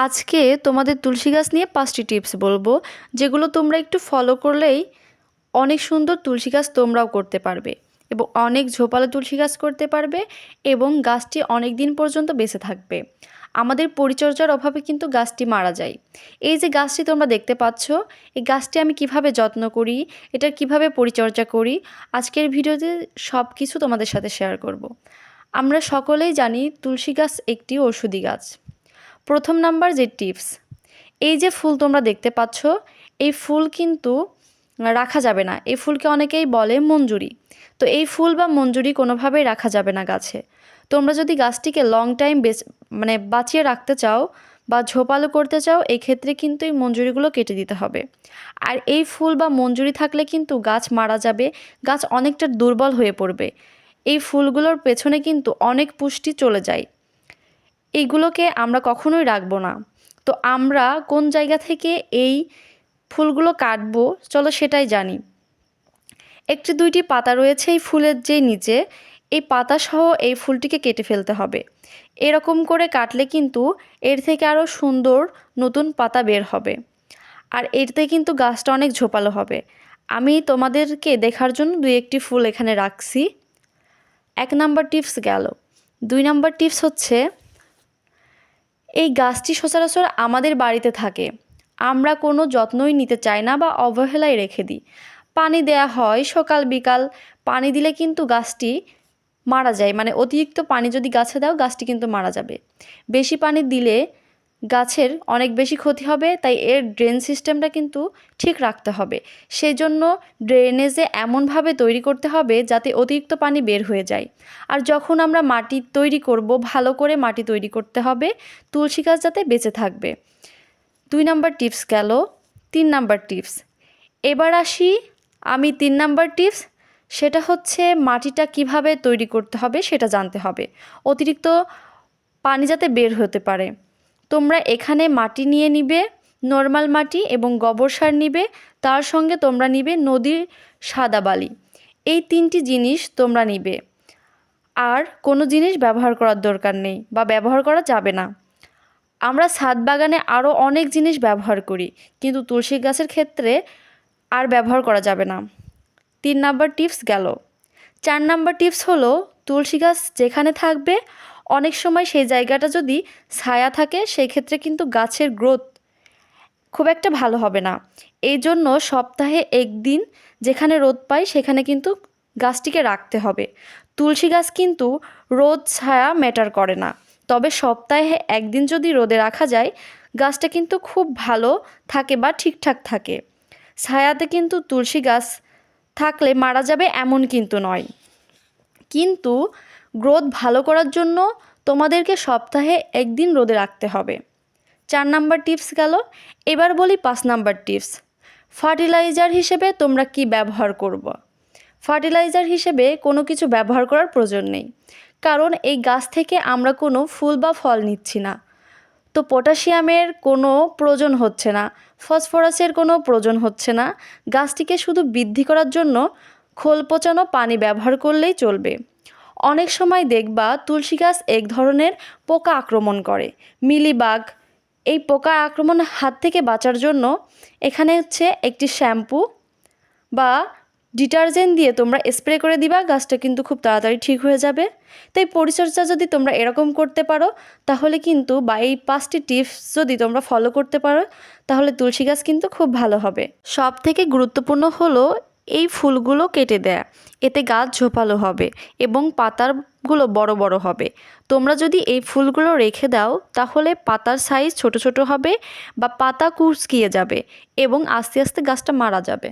আজকে তোমাদের তুলসী গাছ নিয়ে 5টি টিপস বলবো, যেগুলো তোমরা একটু ফলো করলেই অনেক সুন্দর তুলসী গাছ তোমরাও করতে পারবে এবং অনেক ঝোপালো তুলসী গাছ করতে পারবে এবং গাছটি অনেক দিন পর্যন্ত বেঁচে থাকবে। আমাদের পরিচর্যার অভাবে কিন্তু গাছটি মারা যায়। এই যে গাছটি তোমরা দেখতে পাচ্ছ, এই গাছটি আমি কিভাবে যত্ন করি, এটার কিভাবে পরিচর্যা করি, আজকের ভিডিওতে সব কিছু তোমাদের সাথে শেয়ার করব। আমরা সকলেই জানি তুলসী গাছ একটি ঔষধি গাছ। প্রথম নাম্বার যে টিপস, এই যে ফুল তোমরা দেখতে পাচ্ছ, এই ফুল কিন্তু রাখা যাবে না। এই ফুলকে অনেকেই বলে মঞ্জুরি। তো এই ফুল বা মঞ্জুরি কোনোভাবেই রাখা যাবে না গাছে। তোমরা যদি গাছটিকে লং টাইম বাঁচিয়ে রাখতে চাও বা ঝোপালো করতে চাও, এই ক্ষেত্রে কিন্তু এই মঞ্জুরিগুলো কেটে দিতে হবে। আর এই ফুল বা মঞ্জুরি থাকলে কিন্তু গাছ মারা যাবে, গাছ অনেকটা দুর্বল হয়ে পড়বে। এই ফুলগুলোর পেছনে কিন্তু অনেক পুষ্টি চলে যায়। এইগুলোকে আমরা কখনোই রাখবো না। তো আমরা কোন জায়গা থেকে এই ফুলগুলো কাটবো, চলো সেটাই জানি। একটি দুইটি পাতা রয়েছে এই ফুলের যে নিচে, এই পাতা সহ এই ফুলটিকে কেটে ফেলতে হবে। এরকম করে কাটলে কিন্তু এর থেকে আরও সুন্দর নতুন পাতা বের হবে, আর এতে কিন্তু গাছটা অনেক ঝোপালো হবে। আমি তোমাদেরকে দেখার জন্য দুই একটি ফুল এখানে রাখছি। 1 নাম্বার টিপস গেল। 2 নাম্বার টিপস হচ্ছে, এই গাছটি সচরাচর আমাদের বাড়িতে থাকে, আমরা কোনো যত্নই নিতে চাই না বা অবহেলায় রেখে দিই। পানি দেয়া হয় সকাল বিকাল, পানি দিলে কিন্তু গাছটি মারা যায়। অতিরিক্ত পানি যদি গাছে দাও, গাছটি কিন্তু মারা যাবে। বেশি পানি দিলে গাছের অনেক বেশি ক্ষতি হবে, তাই এর ড্রেন সিস্টেমটা কিন্তু ঠিক রাখতে হবে। সেই জন্য ড্রেনেজে এমনভাবে তৈরি করতে হবে যাতে অতিরিক্ত পানি বের হয়ে যায়। আর যখন আমরা মাটি তৈরি করব, ভালো করে মাটি তৈরি করতে হবে, তুলসী গাছ যাতে বেঁচে থাকবে। 2 নাম্বার টিপস গেল। 3 নাম্বার টিপস, এবার আসি আমি 3 নাম্বার টিপস, সেটা হচ্ছে মাটিটা কিভাবে তৈরি করতে হবে সেটা জানতে হবে, অতিরিক্ত পানি যাতে বের হতে পারে। তোমরা এখানে মাটি নিয়ে নিবে, নর্মাল মাটি এবং গোবর সার নিবে, তার সঙ্গে তোমরা নিবে নদীর সাদা বালি। এই 3টি জিনিস তোমরা নিবে। আর কোনো জিনিস ব্যবহার করার দরকার নেই বা ব্যবহার করা যাবে না। আমরা ছাদ বাগানে আরও অনেক জিনিস ব্যবহার করি, কিন্তু তুলসী গাছের ক্ষেত্রে আর ব্যবহার করা যাবে না। 3 নাম্বার টিপস গেল। 4 নাম্বার টিপস হলো, তুলসী গাছ যেখানে থাকবে অনেক সময় সেই জায়গাটা যদি ছায়া থাকে, সেই ক্ষেত্রে কিন্তু গাছের গ্রোথ খুব একটা ভালো হবে না। এই জন্য সপ্তাহে 1 দিন যেখানে রোদ পাই সেখানে কিন্তু গাছটিকে রাখতে হবে। তুলসী গাছ কিন্তু রোদ ছায়া ম্যাটার করে না, তবে সপ্তাহে 1 দিন যদি রোদে রাখা যায়, গাছটা কিন্তু খুব ভালো থাকে বা ঠিকঠাক থাকে। ছায়াতে কিন্তু তুলসী গাছ থাকলে মারা যাবে এমন কিন্তু নয়, কিন্তু গ্রোথ ভালো করার জন্য তোমাদেরকে সপ্তাহে 1 দিন রোদে রাখতে হবে। 4 নাম্বার টিপস গেল। এবার বলি 5 নাম্বার টিপস। ফার্টিলাইজার হিসেবে তোমরা কি ব্যবহার করবে? ফার্টিলাইজার হিসেবে কোনো কিছু ব্যবহার করার প্রয়োজন নেই, কারণ এই গাছ থেকে আমরা কোনো ফুল বা ফল নিচ্ছি না। তো পটাশিয়ামের কোনো প্রয়োজন হচ্ছে না, ফসফরাসের কোনো প্রয়োজন হচ্ছে না। গাছটিকে শুধু বৃদ্ধি করার জন্য খোল পচানো পানি ব্যবহার করলেই চলবে। অনেক সময় দেখবা তুলসী গাছ এক ধরনের পোকা আক্রমণ করে, মিলিবাগ। এই পোকা আক্রমণের হাত থেকে বাঁচার জন্য এখানে হচ্ছে একটি শ্যাম্পু বা ডিটারজেন্ট দিয়ে তোমরা স্প্রে করে দিবা, গাছটা কিন্তু খুব তাড়াতাড়ি ঠিক হয়ে যাবে। তাই পরিচর্যা যদি তোমরা এরকম করতে পারো, তাহলে কিন্তু বা এই 5টি টিপস যদি তোমরা ফলো করতে পারো, তাহলে তুলসী গাছ কিন্তু খুব ভালো হবে। সব থেকে গুরুত্বপূর্ণ হলো এই ফুলগুলো কেটে দেয়া, এতে গাছ ঝোপালো হবে এবং পাতাগুলো বড় বড় হবে। তোমরা যদি এই ফুলগুলো রেখে দাও, তাহলে পাতার সাইজ ছোট ছোট হবে বা পাতা কুঁচকিয়ে যাবে এবং আস্তে আস্তে গাছটা মারা যাবে।